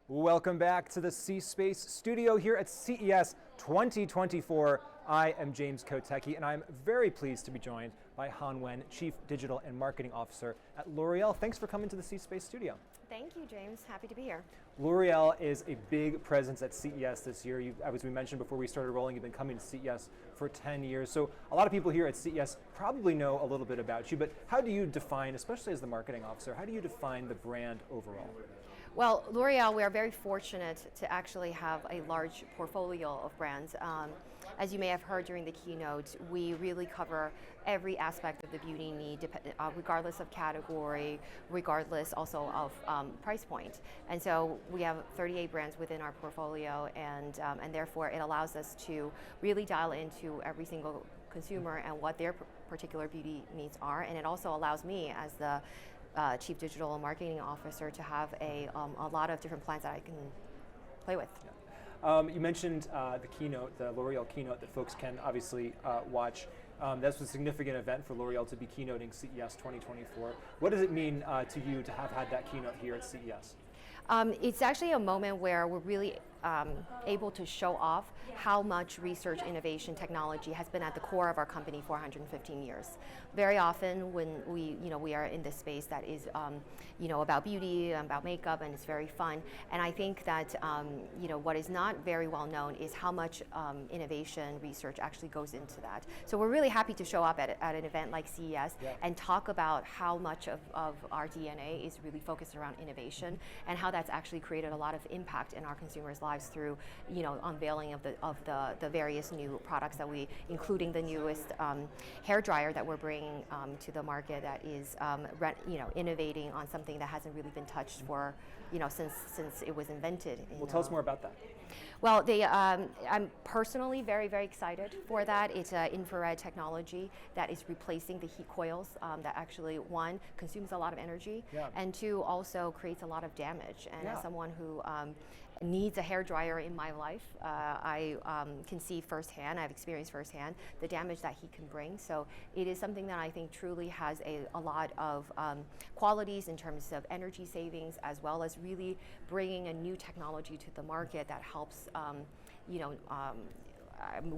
Welcome back to the C Space Studio here at CES 2024. I am James Kotecki, and I'm very pleased to be joined by Han Wen, Chief Digital and Marketing Officer at L'Oréal. Thanks for coming to the C Space Studio. Thank you, James. Happy to be here. L'Oréal is a big presence at CES this year. As we mentioned before we started rolling, you've been coming to CES for 10 years. So a lot of people here at CES probably know a little bit about you, but how do you define, especially as the marketing officer, how do you define the brand overall? Well, L'Oréal, we are very fortunate to actually have a large portfolio of brands. As you may have heard during the keynote, we really cover every aspect of the beauty need, regardless of category, regardless also of price point. And so we have 38 brands within our portfolio, and therefore it allows us to really dial into every single consumer and what their particular beauty needs are. And it also allows me, as the Chief Digital and Marketing Officer, to have a lot of different plans that I can play with. Yeah. You mentioned the keynote, the L'Oréal keynote that folks can obviously watch. That's a significant event for L'Oréal to be keynoting CES 2024. What does it mean to you to have had that keynote here at CES? It's actually a moment where we're really able to show off how much research, innovation, technology has been at the core of our company for 115 years. Very often when we are in this space that is about beauty, about makeup, and it's very fun. And I think that what is not very well known is how much innovation research actually goes into that. So we're really happy to show up at an event like CES and talk about how much of our DNA is really focused around innovation and how that's actually created a lot of impact in our consumers' lives through unveiling of the various new products that including the newest hair dryer that we're bringing to the market that is innovating on something that hasn't really been touched for since it was invented. Well, tell us more about that. Well, I'm personally very, very excited for that. It's an infrared technology that is replacing the heat coils that actually, one, consumes a lot of energy, and two, also creates a lot of damage. And as someone who needs a hair dryer in my life, I can see firsthand, I've experienced firsthand the damage that he can bring. So it is something that I think truly has a lot of qualities in terms of energy savings, as well as really bringing a new technology to the market that helps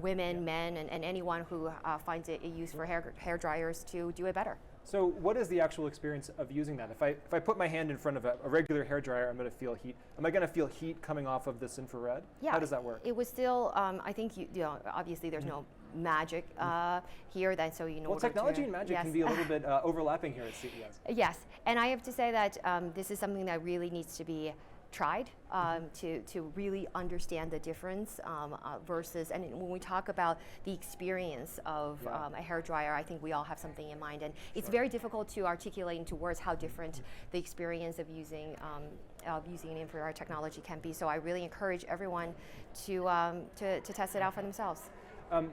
women, men, and anyone who finds it used for hair dryers to do it better. So what is the actual experience of using that? If I put my hand in front of a regular hair dryer, I'm going to feel heat. Am I going to feel heat coming off of this infrared? Yeah. How does that work? It was still, I think, obviously there's no magic here. Well, technology and magic can be a little bit overlapping here at CES. Yes, and I have to say that this is something that really needs to be tried to really understand the difference versus, and when we talk about the experience of a hair dryer, I think we all have something in mind, and it's very difficult to articulate into words how different the experience of using an infrared technology can be. So I really encourage everyone to test it out for themselves.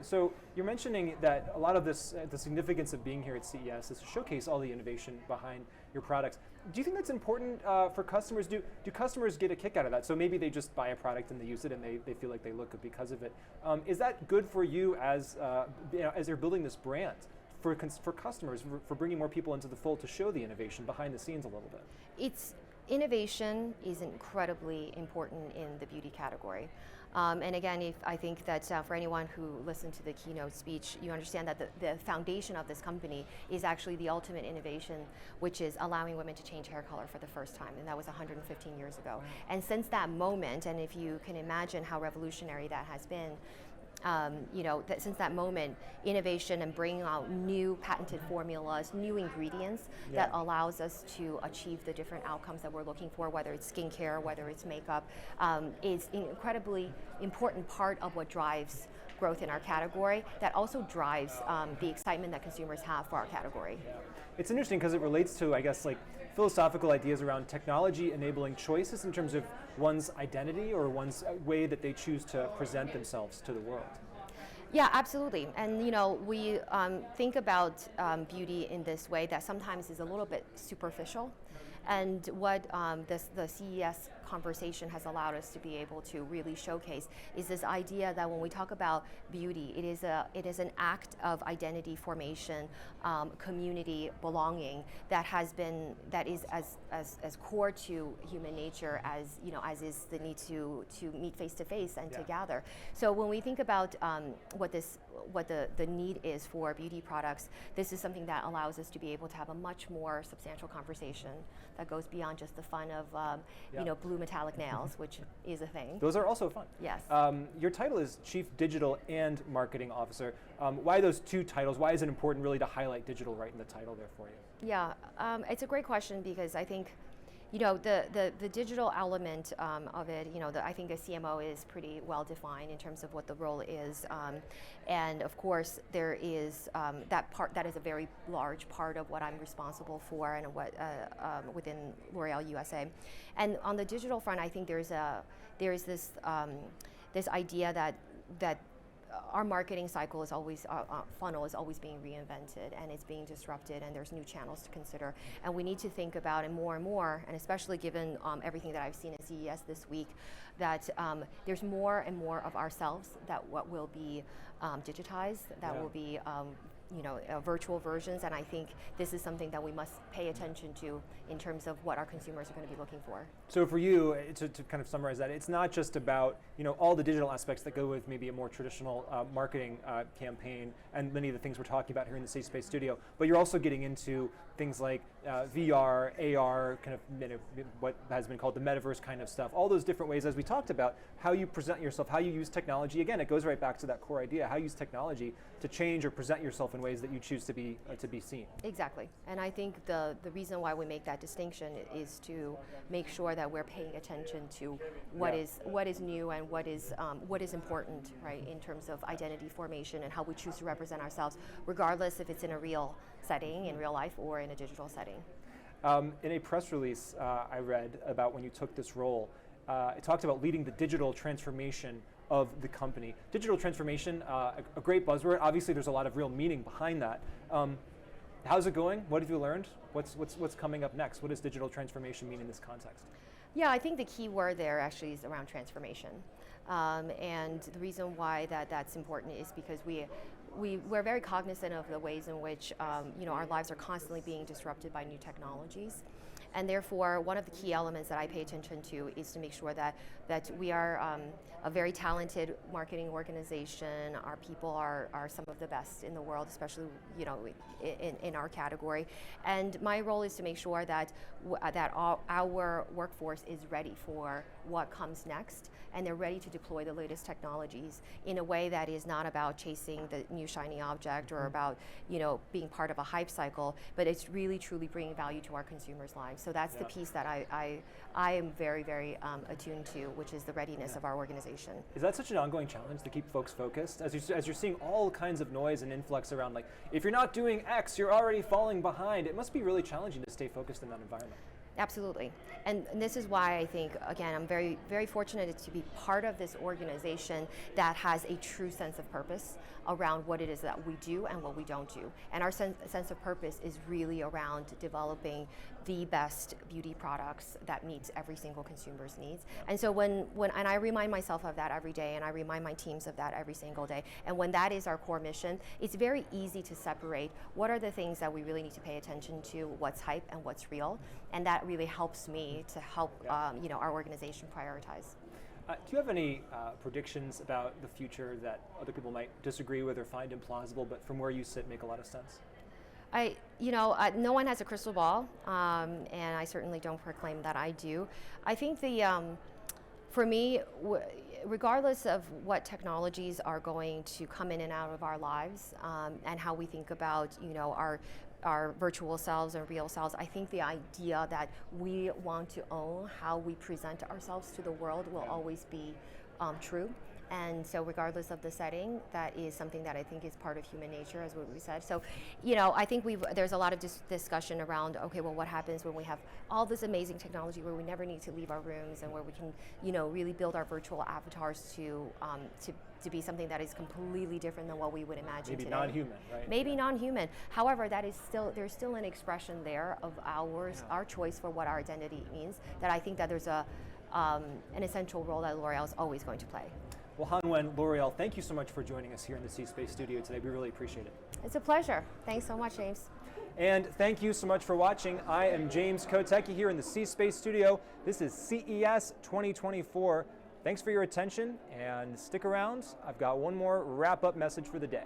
So you're mentioning that a lot of this, the significance of being here at CES is to showcase all the innovation behind your products. Do you think that's important for customers? Do customers get a kick out of that? So maybe they just buy a product and they use it and they feel like they look good because of it. Is that good for you as they're building this brand? For customers, for bringing more people into the fold to show the innovation behind the scenes a little bit? Innovation is incredibly important in the beauty category. And again, I think that for anyone who listened to the keynote speech, you understand that the foundation of this company is actually the ultimate innovation, which is allowing women to change hair color for the first time, and that was 115 years ago. And since that moment, and if you can imagine how revolutionary that has been, since that moment, innovation and bringing out new patented formulas, new ingredients that allows us to achieve the different outcomes that we're looking for, whether it's skincare, whether it's makeup, is an incredibly important part of what drives growth in our category, that also drives the excitement that consumers have for our category. It's interesting because it relates to, I guess, like philosophical ideas around technology enabling choices in terms of one's identity or one's way that they choose to present themselves to the world. Yeah, absolutely. And we think about beauty in this way that sometimes is a little bit superficial. And what the CES conversation has allowed us to be able to really showcase is this idea that when we talk about beauty, it is an act of identity formation, community belonging that is as core to human nature as as is the need to meet face to face and to gather. So when we think about what the need is for beauty products, this is something that allows us to be able to have a much more substantial conversation that goes beyond just the fun of blue metallic nails, which is a thing. Those are also fun. Yes. Your title is Chief Digital and Marketing Officer. Why those two titles? Why is it important really to highlight digital right in the title there for you? Yeah, it's a great question because I think the digital element of it, I think a CMO is pretty well defined in terms of what the role is, and of course there is that is a very large part of what I'm responsible for and what within L'Oréal USA. And on the digital front, I think there's this idea that our marketing cycle is always, funnel is always being reinvented and it's being disrupted, and there's new channels to consider. And we need to think about it more and more, and especially given everything that I've seen at CES this week, that there's more and more of ourselves that what will be digitized, that will be virtual versions, and I think this is something that we must pay attention to in terms of what our consumers are going to be looking for. So for you, to kind of summarize that, it's not just about all the digital aspects that go with maybe a more traditional marketing campaign and many of the things we're talking about here in the C Space Studio, but you're also getting into things like VR, AR, kind of what has been called the metaverse kind of stuff, all those different ways, as we talked about, how you present yourself, how you use technology. Again, it goes right back to that core idea, how you use technology to change or present yourself in ways that you choose to be seen. Exactly, and I think the reason why we make that distinction is to make sure that we're paying attention to what is new and what is important, right, in terms of identity formation and how we choose to represent ourselves, regardless if it's in a real setting, in real life, or in a digital setting. In a press release I read about when you took this role, it talked about leading the digital transformation of the company. Digital transformation, a great buzzword. Obviously, there's a lot of real meaning behind that. How's it going? What have you learned? What's coming up next? What does digital transformation mean in this context? Yeah, I think the key word there actually is around transformation. And the reason why that's important is because we're very cognizant of the ways in which our lives are constantly being disrupted by new technologies. And therefore, one of the key elements that I pay attention to is to make sure that we are a very talented marketing organization. Our people are some of the best in the world, especially in our category. And my role is to make sure that our workforce is ready for what comes next, and they're ready to deploy the latest technologies in a way that is not about chasing the new shiny object or about being part of a hype cycle, but it's really truly bringing value to our consumers' lives. So that's the piece that I am very, very attuned to, which is the readiness of our organization. Is that such an ongoing challenge to keep folks focused? As you're seeing all kinds of noise and influx around, like, if you're not doing X, you're already falling behind. It must be really challenging to stay focused in that environment. Absolutely. And this is why I think, again, I'm very, very fortunate to be part of this organization that has a true sense of purpose around what it is that we do and what we don't do. And our sense of purpose is really around developing the best beauty products that meets every single consumer's needs. And so when I remind myself of that every day, and I remind my teams of that every single day, and when that is our core mission, it's very easy to separate what are the things that we really need to pay attention to, what's hype and what's real, and that really helps me to help our organization prioritize. Do you have any predictions about the future that other people might disagree with or find implausible, but from where you sit make a lot of sense? No one has a crystal ball, and I certainly don't proclaim that I do. I think for me, regardless of what technologies are going to come in and out of our lives, and how we think about, our virtual selves and real selves, I think the idea that we want to own how we present ourselves to the world will always be true. And so regardless of the setting, that is something that I think is part of human nature, as what we said. So, I think there's a lot of discussion around, okay, well, what happens when we have all this amazing technology where we never need to leave our rooms and where we can, really build our virtual avatars to be something that is completely different than what we would imagine Maybe today. non-human, right? Maybe non-human. However, there's still an expression there of our choice for what our identity means, that I think that there's a an essential role that L'Oreal is always going to play. Well, Han-Wen, L'Oreal, thank you so much for joining us here in the C Space Studio today. We really appreciate it. It's a pleasure. Thanks so much, James. And thank you so much for watching. I am James Kotecki here in the C Space Studio. This is CES 2024. Thanks for your attention, and stick around. I've got one more wrap-up message for the day.